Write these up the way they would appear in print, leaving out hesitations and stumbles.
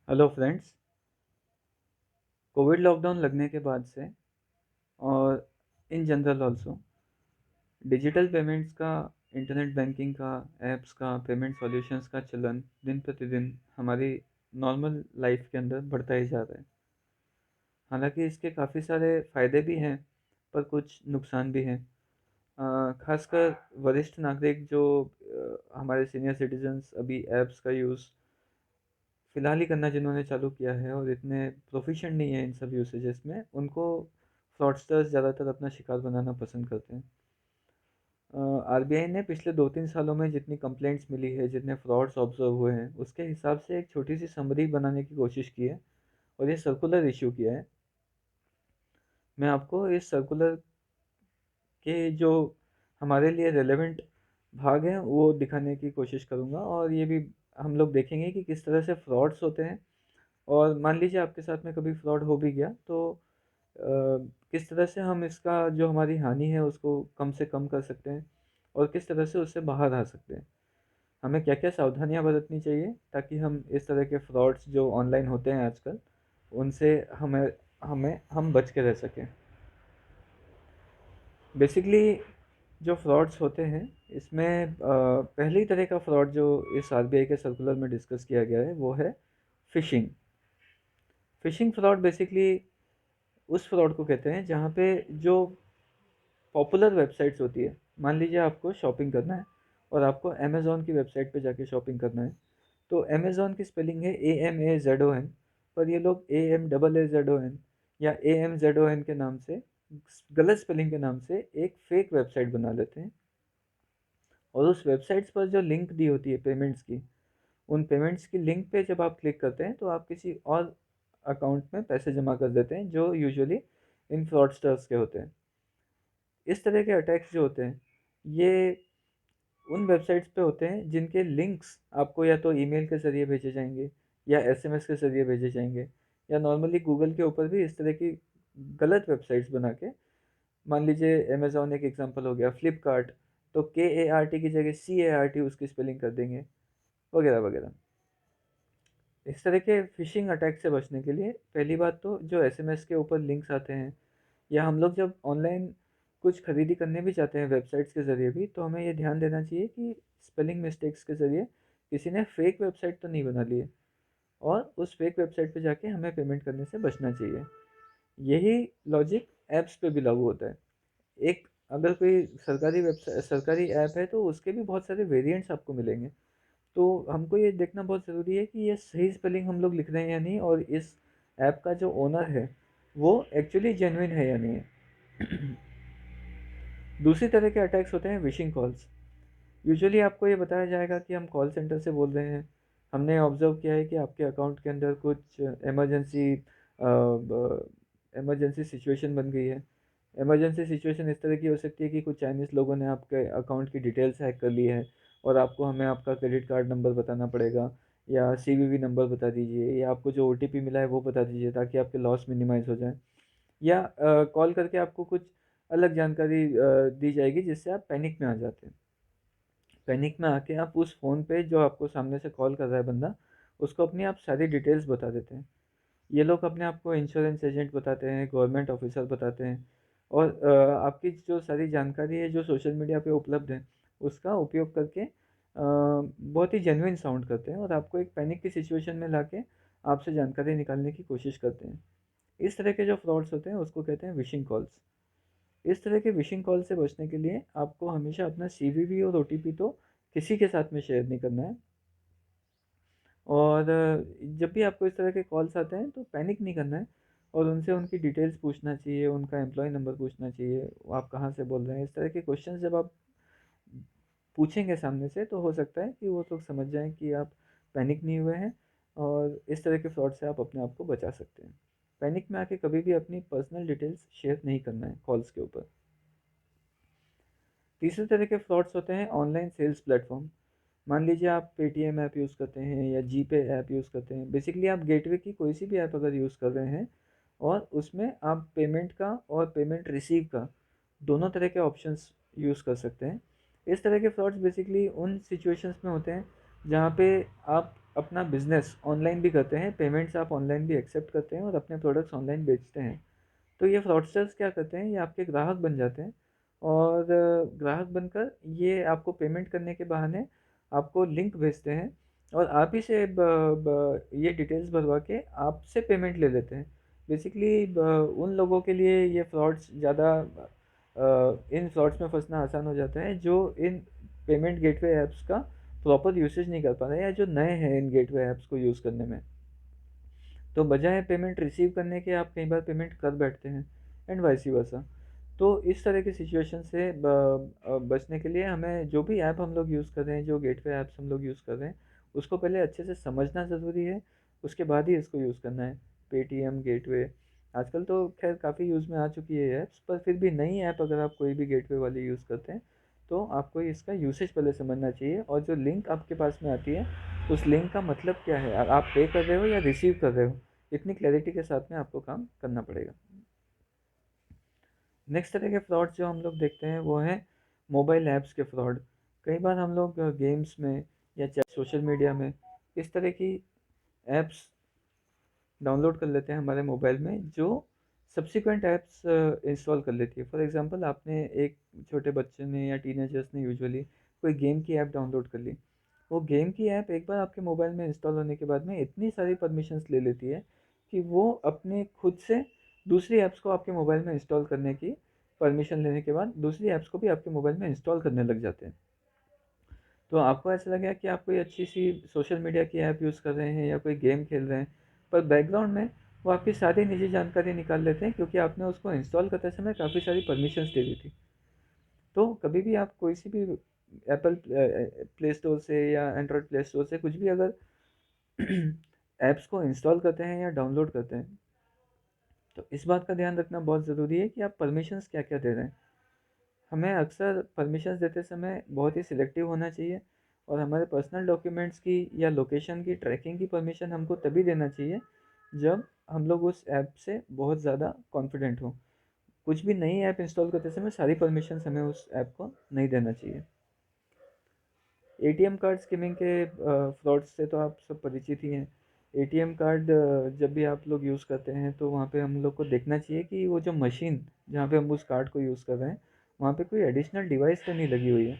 Hello friends. Covid lockdown लगने के बाद से और in general also digital payments का, इंटरनेट बैंकिंग का, ऐप्स का, पेमेंट सॉल्यूशंस का चलन दिन प्रतिदिन हमारी नॉर्मल लाइफ के अंदर बढ़ता ही जा रहा है। हालांकि इसके काफ़ी सारे फ़ायदे भी हैं, पर कुछ नुकसान भी हैं। खासकर वरिष्ठ नागरिक जो हमारे सीनियर सिटीजन्स अभी ऐप्स का यूज़ फ़िलहाल ही करना जिन्होंने चालू किया है और इतने प्रोफिशिएंट नहीं है इन सब यूसेजेस में, उनको फ्रॉडस्टर्स ज़्यादातर अपना शिकार बनाना पसंद करते हैं। आरबीआई ने पिछले 2-3 सालों में जितनी कंप्लेंट्स मिली है, जितने फ्रॉड्स ऑब्जर्व हुए हैं, उसके हिसाब से एक छोटी सी समरी बनाने की कोशिश की है और ये सर्कुलर इशू किया है। मैं आपको इस सर्कुलर के जो हमारे लिए रेलेवेंट भाग हैं वो दिखाने की कोशिश करूँगा, और ये भी हम लोग देखेंगे कि किस तरह से फ्रॉड्स होते हैं। और मान लीजिए आपके साथ में कभी फ्रॉड हो भी गया तो किस तरह से हम इसका जो हमारी हानि है उसको कम से कम कर सकते हैं और किस तरह से उससे बाहर आ सकते हैं। हमें क्या क्या सावधानियां बरतनी चाहिए ताकि हम इस तरह के फ्रॉड्स जो ऑनलाइन होते हैं आजकल, उनसे हमें हमें हम बच के रह सकें। बेसिकली जो फ्रॉड्स होते हैं इसमें पहली तरह का फ्रॉड जो इस आरबीआई के सर्कुलर में डिस्कस किया गया है वो है फ़िशिंग। फ़िशिंग फ्रॉड बेसिकली उस फ्रॉड को कहते हैं जहाँ पे जो पॉपुलर वेबसाइट्स होती है, मान लीजिए आपको शॉपिंग करना है और आपको अमेज़न की वेबसाइट पे जाके शॉपिंग करना है, तो अमेज़न की स्पेलिंग है AMAZON, पर ये लोग AMZZON या AMZON के नाम से, गलत स्पेलिंग के नाम से एक फेक वेबसाइट बना लेते हैं। और उस वेबसाइट्स पर जो लिंक दी होती है पेमेंट्स की, उन पेमेंट्स की लिंक पे जब आप क्लिक करते हैं तो आप किसी और अकाउंट में पैसे जमा कर देते हैं जो यूजुअली इन फ्रॉडस्टर्स के होते हैं। इस तरह के अटैक्स जो होते हैं ये उन वेबसाइट्स पे होते हैं जिनके लिंक्स आपको या तो ईमेल के ज़रिए भेजे जाएंगे या एसएमएस के ज़रिए भेजे जाएंगे, या नॉर्मली गूगल के ऊपर भी इस तरह की गलत वेबसाइट्स बना के, मान लीजिए अमेज़ॉन एक एग्जांपल हो गया, फ्लिपकार्ट, तो KART की जगह CART उसकी स्पेलिंग कर देंगे, वगैरह वगैरह। इस तरह के फ़िशिंग अटैक से बचने के लिए पहली बात तो जो एसएमएस के ऊपर लिंक्स आते हैं, या हम लोग जब ऑनलाइन कुछ खरीदी करने भी जाते हैं वेबसाइट्स के ज़रिए भी, तो हमें ये ध्यान देना चाहिए कि स्पेलिंग मिस्टेक्स के ज़रिए किसी ने फेक वेबसाइट तो नहीं बना ली है, और उस फेक वेबसाइट पे जाके हमें पेमेंट करने से बचना चाहिए। यही लॉजिक ऐप्स पे भी लागू होता है। एक अगर कोई सरकारी ऐप है तो उसके भी बहुत सारे वेरिएंट्स आपको मिलेंगे। तो हमको ये देखना बहुत ज़रूरी है कि ये सही स्पेलिंग हम लोग लिख रहे हैं या नहीं, और इस ऐप का जो ओनर है वो एक्चुअली जेन्युइन है या नहीं है। दूसरी तरह के अटैक्स होते हैं विशिंग कॉल्स। यूजुअली आपको ये बताया जाएगा कि हम कॉल सेंटर से बोल रहे हैं, हमने ऑब्ज़र्व किया है कि आपके अकाउंट के अंदर कुछ इमरजेंसी सिचुएशन बन गई है। इमरजेंसी सिचुएशन इस तरह की हो सकती है कि कुछ चाइनीज़ लोगों ने आपके अकाउंट की डिटेल्स हैक कर ली है और आपको हमें आपका क्रेडिट कार्ड नंबर बताना पड़ेगा, या सीवीवी नंबर बता दीजिए, या आपको जो ओटीपी मिला है वो बता दीजिए ताकि आपके लॉस मिनिमाइज़ हो जाए। या कॉल करके आपको कुछ अलग जानकारी दी जाएगी जिससे आप पैनिक में आ जाते हैं। पैनिक में आके आप उस फ़ोन पे जो आपको सामने से कॉल कर रहा है बंदा, उसको अपनी आप सारी डिटेल्स बता देते हैं। ये लोग अपने आप को इंश्योरेंस एजेंट बताते हैं, गवर्नमेंट ऑफिसर बताते हैं, और आपकी जो सारी जानकारी है जो सोशल मीडिया पे उपलब्ध है, उसका उपयोग करके बहुत ही जेन्युइन साउंड करते हैं और आपको एक पैनिक की सिचुएशन में लाके आपसे जानकारी निकालने की कोशिश करते हैं। इस तरह के जो फ्रॉड्स होते हैं उसको कहते हैं विशिंग कॉल्स। इस तरह के विशिंग कॉल से बचने के लिए आपको हमेशा अपना सीवीवी और ओटीपी तो किसी के साथ में शेयर नहीं करना है। और जब भी आपको इस तरह के कॉल्स आते हैं तो पैनिक नहीं करना है, और उनसे उनकी डिटेल्स पूछना चाहिए, उनका एम्प्लॉय नंबर पूछना चाहिए, वो आप कहाँ से बोल रहे हैं। इस तरह के क्वेश्चंस जब आप पूछेंगे सामने से तो हो सकता है कि वो लोग समझ जाएं कि आप पैनिक नहीं हुए हैं, और इस तरह के फ्रॉड से आप अपने आप को बचा सकते हैं। पैनिक में आके कभी भी अपनी पर्सनल डिटेल्स शेयर नहीं करना है कॉल्स के ऊपर। तीसरे तरह के फ्रॉड्स होते हैं ऑनलाइन सेल्स प्लेटफॉर्म। मान लीजिए आप पेटीएम ऐप यूज़ करते हैं या जीपे ऐप यूज़ करते हैं, बेसिकली आप गेटवे की कोई सी भी ऐप अगर यूज़ कर रहे हैं और उसमें आप पेमेंट का और पेमेंट रिसीव का दोनों तरह के ऑप्शंस यूज़ कर सकते हैं। इस तरह के फ्रॉड्स बेसिकली उन सिचुएशंस में होते हैं जहाँ पे आप अपना बिज़नेस ऑनलाइन भी करते हैं, पेमेंट्स आप ऑनलाइन भी एक्सेप्ट करते हैं और अपने प्रोडक्ट्स ऑनलाइन बेचते हैं। तो ये फ्रॉडस्टर्स क्या करते हैं, ये आपके ग्राहक बन जाते हैं और ग्राहक बनकर ये आपको पेमेंट करने के बहाने आपको लिंक भेजते हैं और आप ही से ये डिटेल्स भरवा के आपसे पेमेंट ले लेते हैं। बेसिकली उन लोगों के लिए ये फ्रॉड्स ज़्यादा इन फ्रॉड्स में फंसना आसान हो जाता है जो इन पेमेंट गेटवे ऐप्स का प्रॉपर यूसेज नहीं कर पा रहे हैं या जो नए हैं इन गेटवे ऐप्स को यूज़ करने में। तो बजाय पेमेंट रिसीव करने के आप कई बार पेमेंट कर बैठते हैं एंड वाइस वर्सा। तो इस तरह की सिचुएशन से बचने के लिए हमें जो भी ऐप हम लोग यूज़ कर रहे हैं, जो गेटवे ऐप्स हम लोग यूज़ कर रहे हैं, उसको पहले अच्छे से समझना ज़रूरी है, उसके बाद ही इसको यूज़ करना है। पेटीएम गेटवे आजकल तो खैर काफ़ी यूज़ में आ चुकी है ऐप्स, पर फिर भी नई ऐप अगर आप कोई भी गेटवे वाली यूज़ करते हैं तो आपको इसका यूसेज पहले समझना चाहिए और जो लिंक आपके पास में आती है उस लिंक का मतलब क्या है, आप पे कर रहे हो या रिसीव कर रहे हो, इतनी क्लैरिटी के साथ में आपको काम करना पड़ेगा। नेक्स्ट तरह के फ्रॉड जो हम लोग देखते हैं वो है मोबाइल ऐप्स के फ्रॉड। कई बार हम लोग गेम्स में या चाहे सोशल मीडिया में इस तरह की ऐप्स डाउनलोड कर लेते हैं हमारे मोबाइल में जो सब्सिक्वेंट ऐप्स इंस्टॉल कर लेती है। फॉर एग्जांपल आपने एक छोटे बच्चे ने या टीनेजर्स ने यूजुअली कोई गेम की ऐप डाउनलोड कर ली। वो गेम की ऐप एक बार आपके मोबाइल में इंस्टॉल होने के बाद में इतनी सारी परमिशंस ले लेती है कि वो अपने खुद से दूसरी ऐप्स को आपके मोबाइल में इंस्टॉल करने की परमिशन लेने के बाद दूसरी ऐप्स को भी आपके मोबाइल में इंस्टॉल करने लग जाते हैं। तो आपको ऐसा लगा कि आप कोई अच्छी सी सोशल मीडिया की ऐप यूज़ कर रहे हैं या कोई गेम खेल रहे हैं, पर बैकग्राउंड में वो आपकी सारी निजी जानकारी निकाल लेते हैं क्योंकि आपने उसको इंस्टॉल करते समय काफ़ी सारी परमिशंस दे दी थी। तो कभी भी आप कोई सी भी एप्पल प्ले स्टोर से या एंड्रॉयड प्ले स्टोर से कुछ भी अगर ऐप्स को इंस्टॉल करते हैं या डाउनलोड करते हैं तो इस बात का ध्यान रखना बहुत ज़रूरी है कि आप परमिशंस क्या क्या दे रहे हैं। हमें अक्सर परमिशंस देते समय बहुत ही सिलेक्टिव होना चाहिए और हमारे पर्सनल डॉक्यूमेंट्स की या लोकेशन की ट्रैकिंग की परमिशन हमको तभी देना चाहिए जब हम लोग उस ऐप से बहुत ज़्यादा कॉन्फिडेंट हों। कुछ भी नई ऐप इंस्टॉल करते समय सारी परमिशंस हमें उस ऐप को नहीं देना चाहिए। एटीएम कार्ड स्किमिंग के फ्रॉड्स से तो आप सब परिचित ही हैं। एटीएम कार्ड जब भी आप लोग यूज़ करते हैं तो वहाँ पे हम लोग को देखना चाहिए कि वो जो मशीन जहाँ पे हम उस कार्ड को यूज़ कर रहे हैं वहाँ पे कोई एडिशनल डिवाइस तो नहीं लगी हुई है।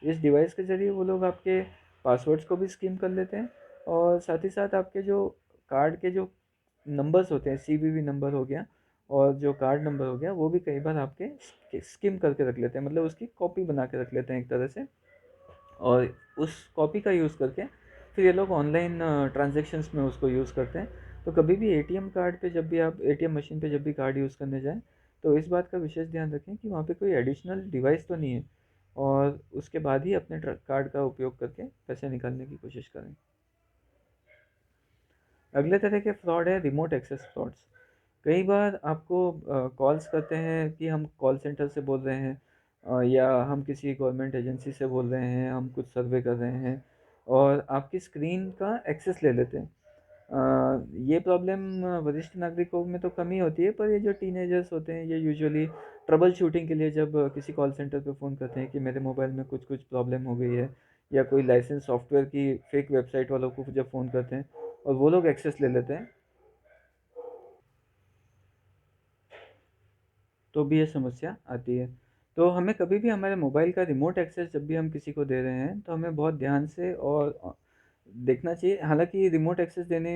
इस डिवाइस के ज़रिए वो लोग आपके पासवर्ड्स को भी स्किम कर लेते हैं और साथ ही साथ आपके जो कार्ड के जो नंबर्स होते हैं, सीवीवी नंबर हो गया और जो कार्ड नंबर हो गया, वो भी कई बार आपके स्किम करके रख लेते हैं, मतलब उसकी कॉपी बना के रख लेते हैं एक तरह से। और उस कॉपी का यूज़ करके फिर ये लोग ऑनलाइन ट्रांजैक्शंस में उसको यूज़ करते हैं। तो कभी भी एटीएम कार्ड पे जब भी आप एटीएम मशीन पे जब भी कार्ड यूज़ करने जाएँ तो इस बात का विशेष ध्यान रखें कि वहाँ पे कोई एडिशनल डिवाइस तो नहीं है और उसके बाद ही अपने कार्ड का उपयोग करके पैसे निकालने की कोशिश करें। अगले तरह के फ्रॉड है रिमोट एक्सेस फ्रॉड्स। कई बार आपको कॉल्स करते हैं कि हम कॉल सेंटर से बोल रहे हैं या हम किसी गवर्नमेंट एजेंसी से बोल रहे हैं, हम कुछ सर्वे कर रहे हैं और आपकी स्क्रीन का एक्सेस ले लेते हैं। ये प्रॉब्लम वरिष्ठ नागरिकों में तो कम ही होती है, पर ये जो टीनेजर्स होते हैं ये यूजुअली ट्रबल शूटिंग के लिए जब किसी कॉल सेंटर पे फ़ोन करते हैं कि मेरे मोबाइल में कुछ कुछ प्रॉब्लम हो गई है या कोई लाइसेंस सॉफ्टवेयर की फेक वेबसाइट वालों को जब फ़ोन करते हैं और वो लोग एक्सेस ले लेते हैं तो भी ये समस्या आती है। तो हमें कभी भी हमारे मोबाइल का रिमोट एक्सेस जब भी हम किसी को दे रहे हैं, तो हमें बहुत ध्यान से और देखना चाहिए। हालाँकि रिमोट एक्सेस देने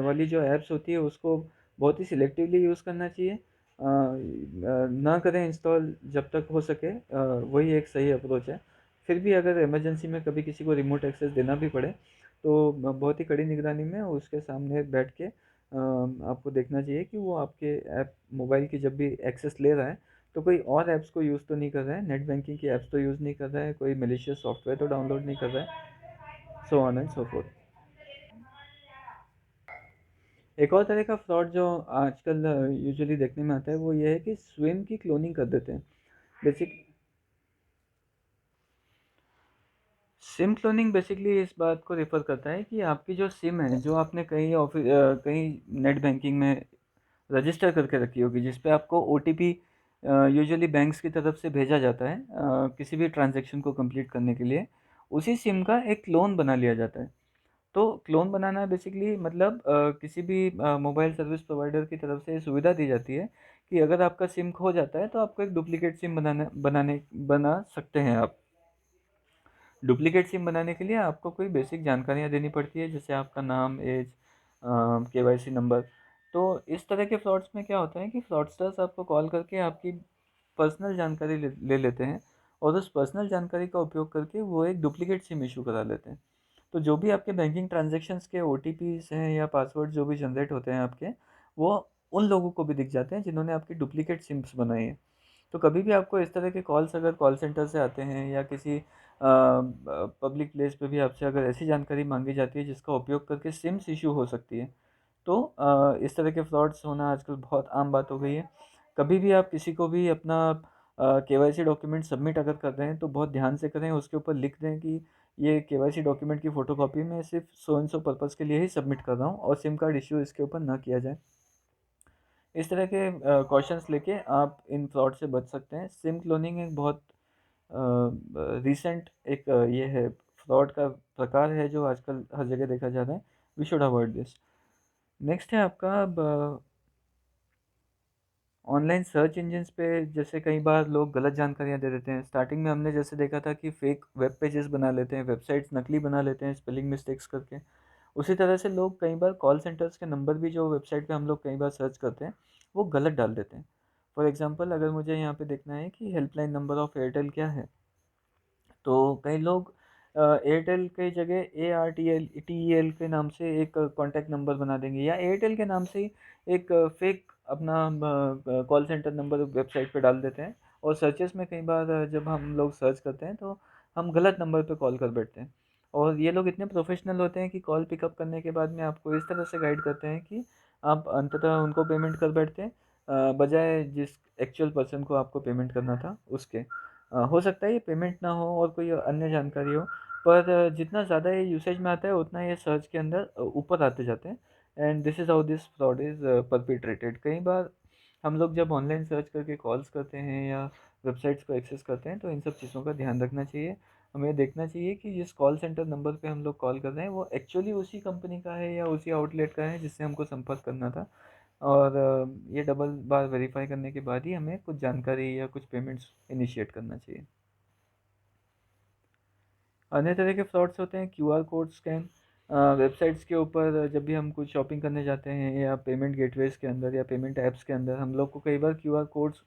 वाली जो ऐप्स होती है, उसको बहुत ही सिलेक्टिवली यूज़ करना चाहिए। ना करें इंस्टॉल जब तक हो सके, वही एक सही अप्रोच है। फिर भी अगर इमरजेंसी में कभी किसी को रिमोट एक्सेस देना भी पड़े, तो बहुत ही कड़ी निगरानी में उसके सामने बैठ के आपको देखना चाहिए कि वो आपके ऐप मोबाइल की जब भी एक्सेस ले रहा है तो कोई और ऐप्स को यूज़ तो नहीं कर रहा है, नेट बैंकिंग की ऐप्स तो यूज़ नहीं कर रहा है, कोई मैलिशियस सॉफ्टवेयर तो डाउनलोड नहीं कर रहा है, so on and so fourth. एक और तरह का फ्रॉड जो आजकल यूजुअली देखने में आता है वो ये है कि स्विम की क्लोनिंग कर देते हैं। बेसिक सिम क्लोनिंग बेसिकली इस बात को रेफ़र करता है कि आपकी जो सिम है, जो आपने कहीं नेट बैंकिंग में रजिस्टर करके रखी होगी, जिस पे आपको ओटीपी यूजुअली बैंक्स की तरफ से भेजा जाता है किसी भी ट्रांज़ैक्शन को कंप्लीट करने के लिए, उसी सिम का एक क्लोन बना लिया जाता है। तो क्लोन बनाना बेसिकली मतलब किसी भी मोबाइल सर्विस प्रोवाइडर की तरफ से सुविधा दी जाती है कि अगर आपका सिम खो जाता है तो आपको एक डुप्लीकेट सिम बना सकते हैं आप। डुप्लीकेट सिम बनाने के लिए आपको कोई बेसिक जानकारियाँ देनी पड़ती है, जैसे आपका नाम, एज, केवाईसी नंबर। तो इस तरह के फ्रॉड्स में क्या होता है कि फ्रॉडस्टर्स आपको कॉल करके आपकी पर्सनल जानकारी ले लेते हैं और उस पर्सनल जानकारी का उपयोग करके वो एक डुप्लीकेट सिम इशू करा लेते हैं। तो जो भी आपके बैंकिंग ट्रांजैक्शंस के ओटीपीज़ हैं या पासवर्ड जो भी जनरेट होते हैं आपके, वो उन लोगों को भी दिख जाते हैं जिन्होंने आपकी डुप्लीकेट सिम्स बनाई हैं। तो कभी भी आपको इस तरह के कॉल्स अगर कॉल सेंटर से आते हैं या किसी पब्लिक प्लेस पे भी आपसे अगर ऐसी जानकारी मांगी जाती है जिसका उपयोग करके सिम्स इशू हो सकती है, तो इस तरह के फ्रॉड्स होना आजकल बहुत आम बात हो गई है। कभी भी आप किसी को भी अपना केवाईसी डॉक्यूमेंट सबमिट अगर कर रहे हैं तो बहुत ध्यान से करें, उसके ऊपर लिख दें कि ये केवाईसी डॉक्यूमेंट की फ़ोटोकॉपी मैं सिर्फ सो एंड सो पर्पज़ के लिए ही सबमिट कर रहा हूँ और सिम कार्ड इश्यू इसके ऊपर ना किया जाए। इस तरह के कॉशंस लेके आप इन फ्रॉड से बच सकते हैं। सिम क्लोनिंग एक बहुत रिसेंट एक ये है फ्रॉड का प्रकार है जो आजकल हर जगह देखा जा रहा है। We should avoid this. Next है आपका ऑनलाइन सर्च इंजिन्स पे, जैसे कई बार लोग गलत जानकारियाँ दे देते हैं। स्टार्टिंग में हमने जैसे देखा था कि फेक वेब पेजेस बना लेते हैं, वेबसाइट्स नकली बना लेते हैं स्पेलिंग मिस्टेक्स करके। उसी तरह से लोग कई बार कॉल सेंटर्स के नंबर भी जो वेबसाइट पे हम लोग कई बार सर्च करते हैं, वो गलत डाल देते हैं। फॉर एग्ज़ाम्पल अगर मुझे यहाँ पे देखना है कि हेल्पलाइन नंबर ऑफ़ एयरटेल क्या है, तो कई लोग एयरटेल के जगह ARTEL के नाम से एक कॉन्टैक्ट नंबर बना देंगे या एयरटेल के नाम से ही एक फेक अपना कॉल सेंटर नंबर वेबसाइट पे डाल देते हैं। और सर्चेस में कई बार जब हम लोग सर्च करते हैं तो हम गलत नंबर पे कॉल कर बैठते हैं। और ये लोग इतने प्रोफेशनल होते हैं कि कॉल पिकअप करने के बाद में आपको इस तरह से गाइड करते हैं कि आप अंततः उनको पेमेंट कर बैठते हैं, बजाय जिस एक्चुअल पर्सन को आपको पेमेंट करना था उसके। हो सकता है ये पेमेंट ना हो और कोई अन्य जानकारी हो, पर जितना ज़्यादा ये यूसेज में आता है उतना ये सर्च के अंदर ऊपर आते जाते हैं। And this is how this fraud is perpetrated. कई बार हम लोग जब ऑनलाइन सर्च करके कॉल्स करते हैं या वेबसाइट्स को एक्सेस करते हैं तो इन सब चीज़ों का ध्यान रखना चाहिए। हमें देखना चाहिए कि जिस कॉल सेंटर नंबर पे हम लोग कॉल कर रहे हैं वो एक्चुअली उसी कंपनी का है या उसी आउटलेट का है जिससे हमको संपर्क करना था। और ये डबल बार वेरीफाई करने के बाद ही हमें कुछ जानकारी या कुछ पेमेंट्स इनिशिएट करना चाहिए। अन्य तरह के फ्रॉड्स होते हैं क्यूआर कोड स्कैम। वेबसाइट्स के ऊपर जब भी हम कुछ शॉपिंग करने जाते हैं या पेमेंट गेटवेज़ के अंदर या पेमेंट ऐप्स के अंदर हम लोग को कई बार क्यूआर कोड्स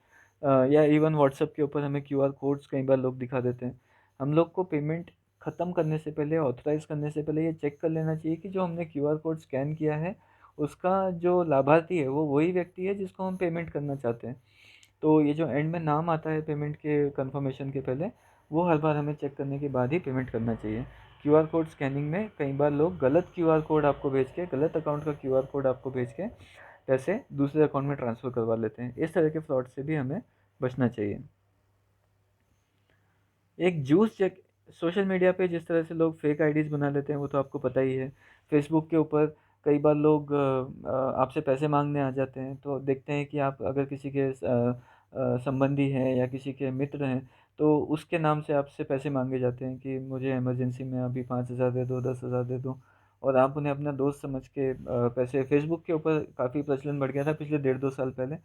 या इवन व्हाट्सएप के ऊपर हमें क्यूआर कोड्स कई बार लोग दिखा देते हैं। हम लोग को पेमेंट ख़त्म करने से पहले, ऑथराइज़ करने से पहले ये चेक कर लेना चाहिए कि जो हमने क्यूआर कोड स्कैन किया है, उसका जो लाभार्थी है वो वही व्यक्ति है जिसको हम पेमेंट करना चाहते हैं। तो ये जो एंड में नाम आता है पेमेंट के कंफर्मेशन के पहले, वो हर बार हमें चेक करने के बाद ही पेमेंट करना चाहिए। क्यूआर कोड स्कैनिंग में कई बार लोग गलत क्यूआर कोड आपको भेज के, गलत अकाउंट का क्यूआर कोड आपको भेज के पैसे दूसरे अकाउंट में ट्रांसफ़र करवा लेते हैं। इस तरह के फ्रॉड से भी हमें बचना चाहिए। एक जूस चेक, सोशल मीडिया पे जिस तरह से लोग फेक आईडीज़ बना लेते हैं वो तो आपको पता ही है। फेसबुक के ऊपर कई बार लोग आपसे पैसे मांगने आ जाते हैं, तो देखते हैं कि आप अगर किसी के संबंधी हैं या किसी के मित्र हैं तो उसके नाम से आपसे पैसे मांगे जाते हैं कि मुझे इमरजेंसी में अभी 5,000 दे दो, 10,000 दे दो। और आप उन्हें अपना दोस्त समझ के पैसे, फेसबुक के ऊपर काफ़ी प्रचलन बढ़ गया था पिछले 1.5-2 साल पहले।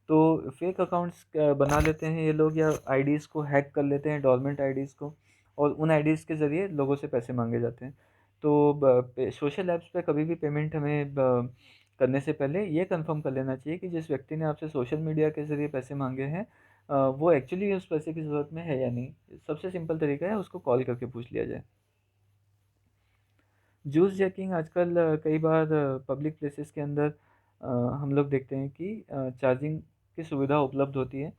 तो फेक अकाउंट्स बना लेते हैं ये लोग या आईडीज़ को हैक कर लेते हैं, डोरमेंट आईडीज़ को, और उन आईडीज़ के ज़रिए लोगों से पैसे मांगे जाते हैं। तो सोशल ऐप्स पे कभी भी पेमेंट हमें करने से पहले ये कंफर्म कर लेना चाहिए कि जिस व्यक्ति ने आपसे सोशल मीडिया के ज़रिए पैसे मांगे हैं वो एक्चुअली उस पैसे की ज़रूरत में है या नहीं। सबसे सिंपल तरीका है उसको कॉल करके पूछ लिया जाए। जूस जैकिंग आजकल कई बार पब्लिक प्लेसेस के अंदर हम लोग देखते हैं कि चार्जिंग की सुविधा उपलब्ध होती है।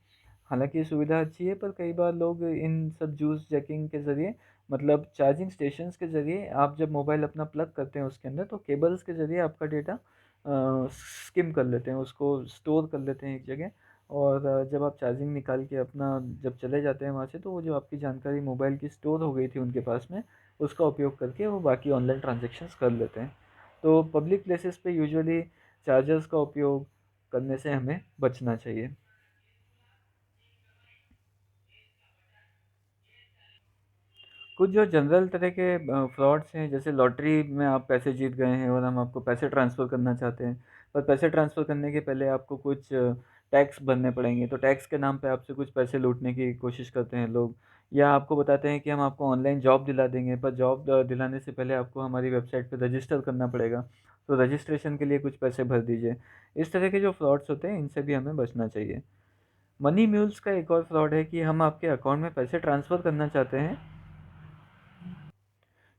हालाँकि ये सुविधा अच्छी है, पर कई बार लोग इन सब जूस जैकिंग के ज़रिए, मतलब चार्जिंग स्टेशंस के ज़रिए, आप जब मोबाइल अपना प्लग करते हैं उसके अंदर तो केबल्स के ज़रिए आपका डेटा स्किम कर लेते हैं, उसको स्टोर कर लेते हैं एक जगह। और जब आप चार्जिंग निकाल के अपना जब चले जाते हैं वहाँ से, तो वो जो आपकी जानकारी मोबाइल की स्टोर हो गई थी उनके पास में, उसका उपयोग करके वो बाकी ऑनलाइन ट्रांज़ैक्शंस कर लेते हैं। तो पब्लिक प्लेसेस पे यूजुअली चार्जर्स का उपयोग करने से हमें बचना चाहिए। कुछ जो जनरल तरह के फ्रॉड्स हैं, जैसे लॉटरी में आप पैसे जीत गए हैं और हम आपको पैसे ट्रांसफ़र करना चाहते हैं, पर पैसे ट्रांसफ़र करने के पहले आपको कुछ टैक्स भरने पड़ेंगे, तो टैक्स के नाम पे आपसे कुछ पैसे लूटने की कोशिश करते हैं लोग। या आपको बताते हैं कि हम आपको ऑनलाइन जॉब दिला देंगे, पर जॉब दिलाने से पहले आपको हमारी वेबसाइट पे रजिस्टर करना पड़ेगा, तो रजिस्ट्रेशन के लिए कुछ पैसे भर दीजिए। इस तरह के जो फ्रॉड्स होते हैं, इनसे भी हमें बचना चाहिए। मनी म्यूल्स का एक और फ्रॉड है कि हम आपके अकाउंट में पैसे ट्रांसफ़र करना चाहते हैं,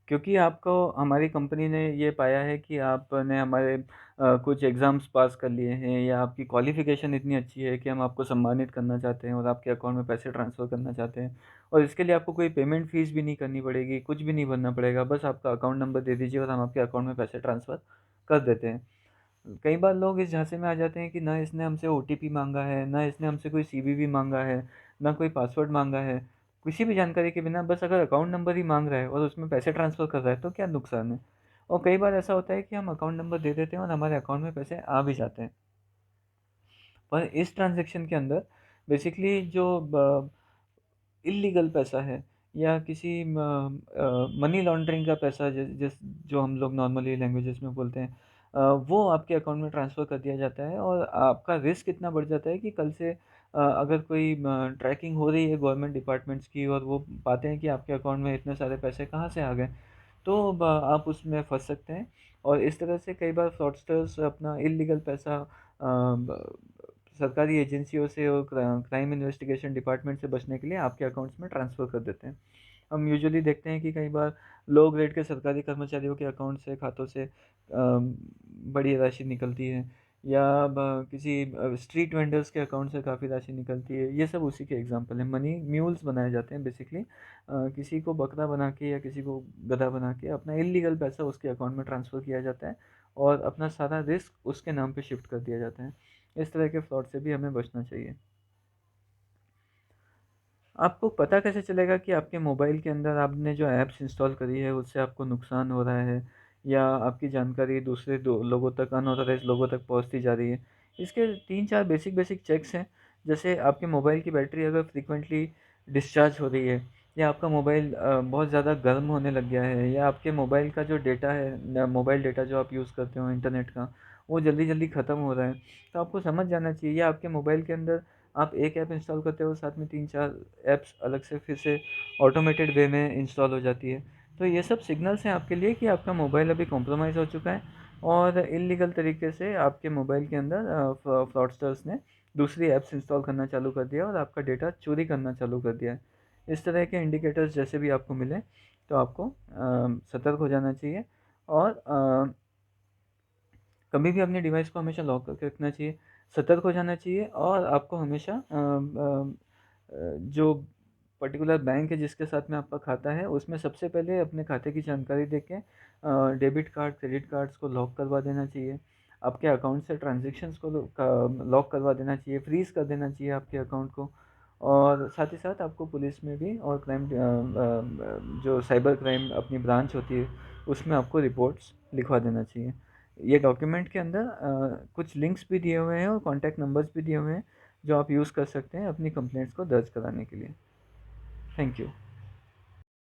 क्योंकि आपको हमारी कंपनी ने ये पाया है कि आपने हमारे कुछ एग्ज़ाम्स पास कर लिए हैं, या आपकी क्वालिफ़िकेशन इतनी अच्छी है कि हम आपको सम्मानित करना चाहते हैं और आपके अकाउंट में पैसे ट्रांसफ़र करना चाहते हैं। और इसके लिए आपको कोई पेमेंट फ़ीस भी नहीं करनी पड़ेगी, कुछ भी नहीं भरना पड़ेगा, बस आपका अकाउंट नंबर दे दीजिए और हम आपके अकाउंट में पैसे ट्रांसफ़र कर देते हैं। कई बार लोग इस झांसे में आ जाते हैं कि ना इसने हमसे ओटीपी माँगा है, ना इसने हमसे कोई सीवीवी माँगा है, ना कोई पासवर्ड माँगा है। किसी भी जानकारी के बिना बस अगर अकाउंट नंबर ही माँग रहा है और उसमें पैसे ट्रांसफ़र कर रहा है, तो क्या नुकसान है? और कई बार ऐसा होता है कि हम अकाउंट नंबर दे देते हैं और हमारे अकाउंट में पैसे आ भी जाते हैं। पर इस ट्रांज़ैक्शन के अंदर बेसिकली जो इल्लीगल पैसा है, या किसी मनी लॉन्ड्रिंग का पैसा, जो हम लोग नॉर्मली लैंग्वेजेस में बोलते हैं, वो आपके अकाउंट में ट्रांसफ़र कर दिया जाता है, और आपका रिस्क इतना बढ़ जाता है कि कल से अगर कोई ट्रैकिंग हो रही है गवर्नमेंट डिपार्टमेंट्स की और वो पाते हैं कि आपके अकाउंट में इतने सारे पैसे कहाँ से आ गए, तो आप उसमें फंस सकते हैं। और इस तरह से कई बार फ्रॉडस्टर्स अपना इल्लीगल पैसा सरकारी एजेंसियों से और क्राइम इन्वेस्टिगेशन डिपार्टमेंट से बचने के लिए आपके अकाउंट्स में ट्रांसफ़र कर देते हैं। हम यूजुअली देखते हैं कि कई बार लो ग्रेड के सरकारी कर्मचारियों के अकाउंट से, खातों से बड़ी राशि निकलती है, या किसी स्ट्रीट वेंडर्स के अकाउंट से काफ़ी राशि निकलती है। ये सब उसी के एग्जांपल हैं। मनी म्यूल्स बनाए जाते हैं बेसिकली, किसी को बकरा बना के या किसी को गधा बना के अपना इल्लीगल पैसा उसके अकाउंट में ट्रांसफ़र किया जाता है, और अपना सारा रिस्क उसके नाम पे शिफ्ट कर दिया जाता है। इस तरह के फ्रॉड से भी हमें बचना चाहिए। आपको पता कैसे चलेगा कि आपके मोबाइल के अंदर आपने जो ऐप्स इंस्टॉल करी है उससे आपको नुकसान हो रहा है, या आपकी जानकारी दूसरे लोगों तक, अनऑथराइज लोगों तक पहुंचती जा रही है? इसके 3-4 बेसिक बेसिक चेक्स हैं। जैसे आपके मोबाइल की बैटरी अगर फ्रीक्वेंटली डिस्चार्ज हो रही है, या आपका मोबाइल बहुत ज़्यादा गर्म होने लग गया है, या आपके मोबाइल का जो डेटा है, मोबाइल डेटा जो आप यूज़ करते हो इंटरनेट का, वो जल्दी जल्दी ख़त्म हो रहा है, तो आपको समझ जाना चाहिए। या आपके मोबाइल के अंदर आप एक ऐप इंस्टॉल करते हो, साथ में 3-4 ऐप्स अलग से फिर से ऑटोमेटेड वे में इंस्टॉल हो जाती है। तो ये सब सिग्नल्स हैं आपके लिए कि आपका मोबाइल अभी कॉम्प्रोमाइज़ हो चुका है, और इल्लीगल तरीके से आपके मोबाइल के अंदर फ्रॉडस्टर्स ने दूसरी ऐप्स इंस्टॉल करना चालू कर दिया और आपका डेटा चोरी करना चालू कर दिया है। इस तरह के इंडिकेटर्स जैसे भी आपको मिलें, तो आपको सतर्क हो जाना चाहिए, और कभी भी अपने डिवाइस को हमेशा लॉक करके रखना चाहिए, सतर्क हो जाना चाहिए, और आपको हमेशा जो पर्टिकुलर बैंक है जिसके साथ में आपका खाता है, उसमें सबसे पहले अपने खाते की जानकारी देके डेबिट कार्ड, क्रेडिट कार्ड्स को लॉक करवा देना चाहिए। आपके अकाउंट से ट्रांज़ैक्शंस को लॉक करवा देना चाहिए, फ्रीज़ कर देना चाहिए आपके अकाउंट को। और साथ ही साथ आपको पुलिस में भी, और जो साइबर क्राइम अपनी ब्रांच होती है, उसमें आपको रिपोर्ट्स लिखवा देना चाहिए। ये डॉक्यूमेंट के अंदर कुछ लिंक्स भी दिए हुए हैं और कॉन्टैक्ट नंबर्स भी दिए हुए हैं, जो आप यूज़ कर सकते हैं अपनी कंप्लेंट्स को दर्ज कराने के लिए। Thank you.